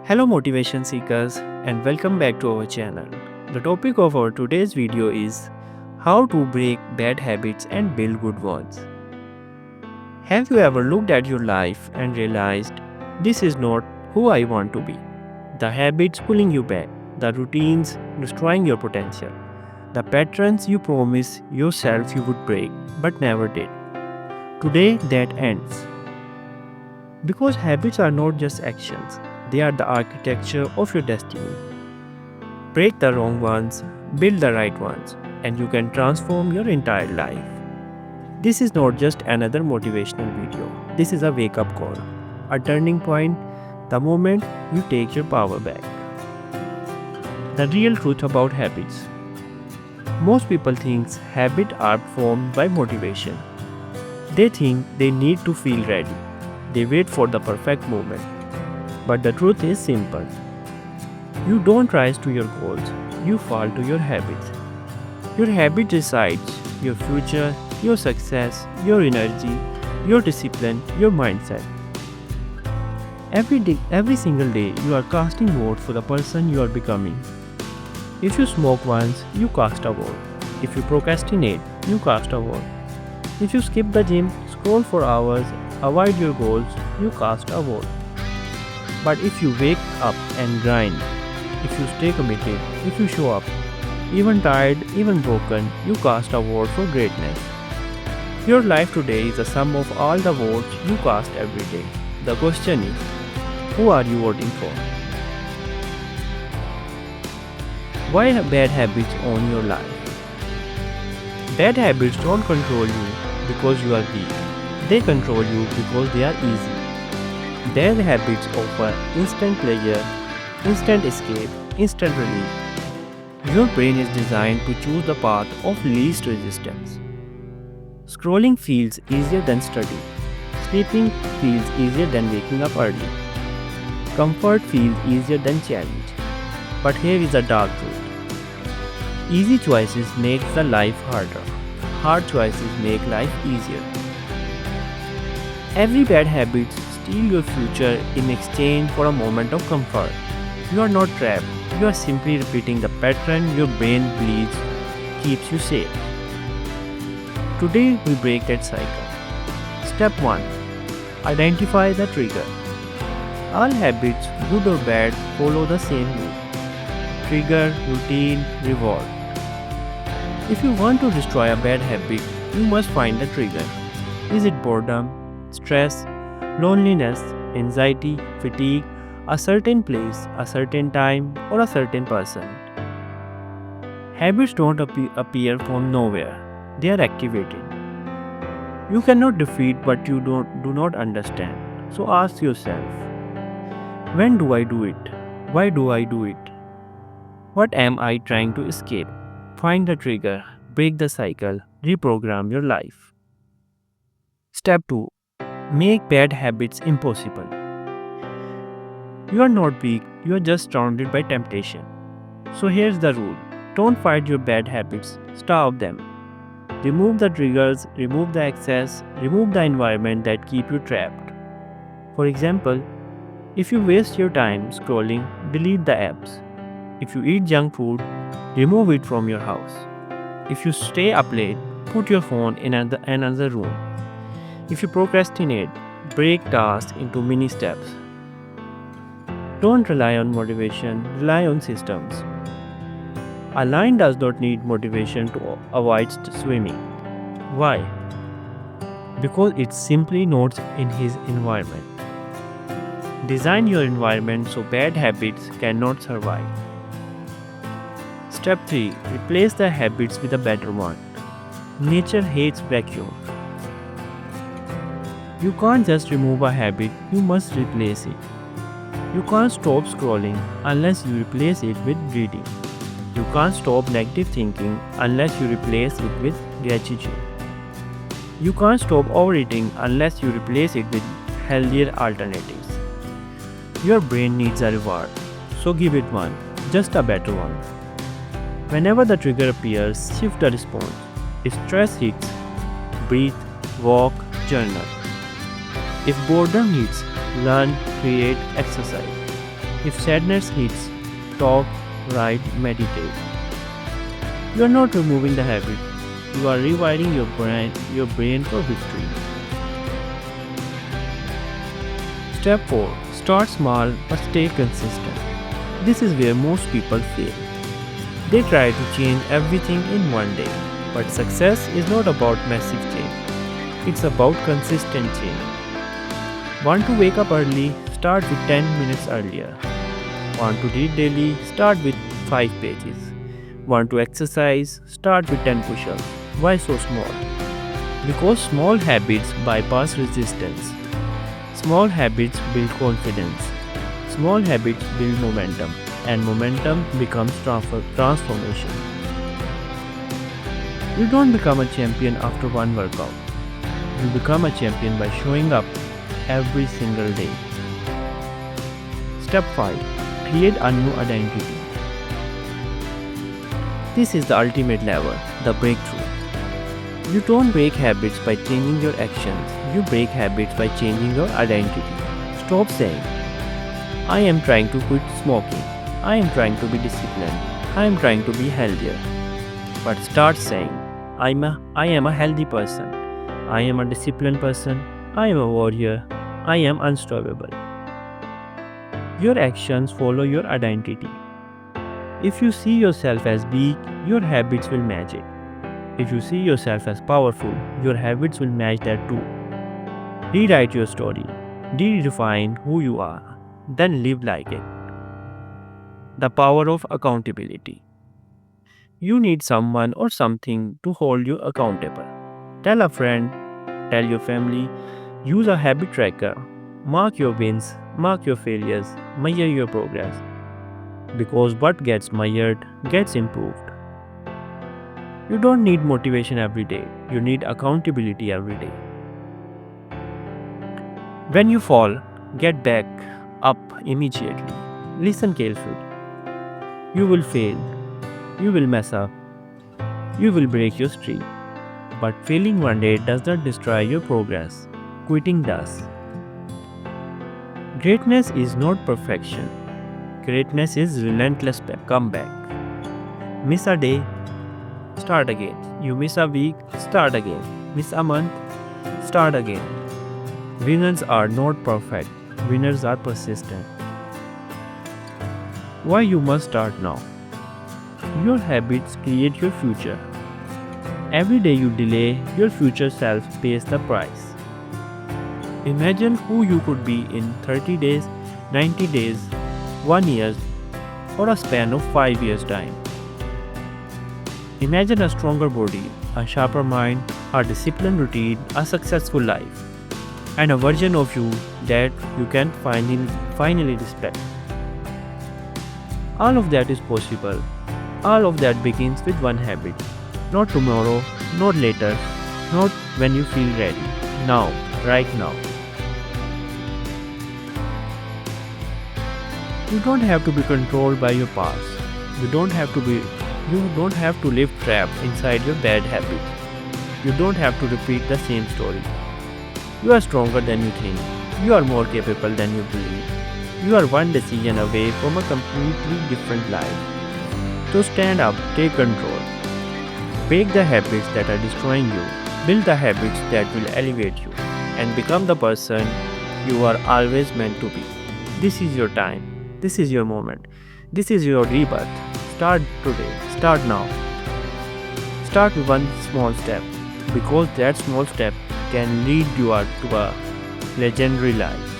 Hello motivation seekers and welcome back to our channel. The topic of our today's video is how to break bad habits and build good ones. Have you ever looked at your life and realized this is not who I want to be? The habits pulling you back, the routines destroying your potential, the patterns you promise yourself you would break but never did. Today that ends. Because habits are not just actions, they are the architecture of your destiny. Break the wrong ones, build the right ones, and you can transform your entire life. This is not just another motivational video, this is a wake up call, a turning point, the moment you take your power back. The real truth about habits. Most people think habits are formed by motivation. They think they need to feel ready. They wait for the perfect moment. But the truth is simple. You don't rise to your goals, you fall to your habits. Your habit decides your future, your success, your energy, your discipline, your mindset. Every single day, you are casting vote for the person you are becoming. If you smoke once, you cast a vote. If you procrastinate, you cast a vote. If you skip the gym, scroll for hours, avoid your goals, you cast a vote. But if you wake up and grind, if you stay committed, if you show up, even tired, even broken, you cast a vote for greatness. Your life today is a sum of all the votes you cast every day. The question is, who are you voting for? Why have bad habits own your life? Bad habits don't control you because you are weak. They control you because they are easy. Bad habits offer instant pleasure, instant escape, instant relief. Your brain is designed to choose the path of least resistance. Scrolling feels easier than studying. Sleeping feels easier than waking up early. Comfort feels easier than challenge. But here is a dark truth. Easy choices make the life harder. Hard choices make life easier. Every bad habit steal your future in exchange for a moment of comfort. You are not trapped. You are simply repeating the pattern your brain believes keeps you safe. Today we break that cycle. Step 1. Identify the trigger. All habits, good or bad, follow the same rule. Trigger, routine, reward. If you want to destroy a bad habit, you must find the trigger. Is it boredom, stress, loneliness, anxiety, fatigue, a certain place, a certain time, or a certain person? Habits don't appear from nowhere. They are activated. You cannot defeat what you do not understand. So ask yourself, when do I do it? Why do I do it? What am I trying to escape? Find the trigger, break the cycle, reprogram your life. Step 2. Make bad habits impossible. You are not weak, you are just surrounded by temptation. So here's the rule. Don't fight your bad habits, starve them. Remove the triggers, remove the excess, remove the environment that keep you trapped. For example, if you waste your time scrolling, delete the apps. If you eat junk food, remove it from your house. If you stay up late, put your phone in another room. If you procrastinate, break tasks into mini steps. Don't rely on motivation, rely on systems. A lion does not need motivation to avoid swimming. Why? Because it's simply not in his environment. Design your environment so bad habits cannot survive. Step 3. Replace the habits with a better one. Nature hates vacuum. You can't just remove a habit, you must replace it. You can't stop scrolling unless you replace it with reading. You can't stop negative thinking unless you replace it with gratitude. You can't stop overeating unless you replace it with healthier alternatives. Your brain needs a reward, so give it one, just a better one. Whenever the trigger appears, shift the response. If stress hits, breathe, walk, journal. If boredom hits, learn, create, exercise. If sadness hits, talk, write, meditate. You are not removing the habit. You are rewiring your brain for victory. Step 4. Start small but stay consistent. This is where most people fail. They try to change everything in one day. But success is not about massive change. It's about consistent change. Want to wake up early? Start with 10 minutes earlier. Want to read daily? Start with 5 pages. Want to exercise? Start with 10 push-ups. Why so small? Because small habits bypass resistance. Small habits build confidence. Small habits build momentum. And momentum becomes transformation. You don't become a champion after one workout. You become a champion by showing up every single day. Step 5. Create a new identity. This is the ultimate level, the breakthrough. You don't break habits by changing your actions. You break habits by changing your identity. Stop saying, I am trying to quit smoking. I am trying to be disciplined. I am trying to be healthier. But start saying, I am a healthy person. I am a disciplined person. I am a warrior. I am unstoppable. Your actions follow your identity. If you see yourself as weak, your habits will match it. If you see yourself as powerful, your habits will match that too. Rewrite your story. Redefine who you are. Then live like it. The power of accountability. You need someone or something to hold you accountable. Tell a friend, tell your family, use a habit tracker. Mark your wins, mark your failures, measure your progress. Because what gets measured gets improved. You don't need motivation every day, you need accountability every day. When you fall, get back up immediately. Listen carefully. You will fail, you will mess up, you will break your streak. But failing one day does not destroy your progress, quitting does. Greatness is not perfection. Greatness is relentless comeback. Miss a day, start again. You miss a week, start again. Miss a month, start again. Winners are not perfect, winners are persistent. Why you must start now? Your habits create your future. Every day you delay, your future self pays the price. Imagine who you could be in 30 days, 90 days, 1 year, or a span of 5 years' time. Imagine a stronger body, a sharper mind, a disciplined routine, a successful life, and a version of you that you can finally respect. All of that is possible. All of that begins with one habit. Not tomorrow, not later, not when you feel ready. Now, right now. You don't have to be controlled by your past. You don't have to live trapped inside your bad habits. You don't have to repeat the same story. You are stronger than you think. You are more capable than you believe. You are one decision away from a completely different life. So stand up, take control. Break the habits that are destroying you. Build the habits that will elevate you. And become the person you are always meant to be. This is your time. This is your moment. This is your rebirth. Start today. Start now. Start with one small step. Because that small step can lead you to a legendary life.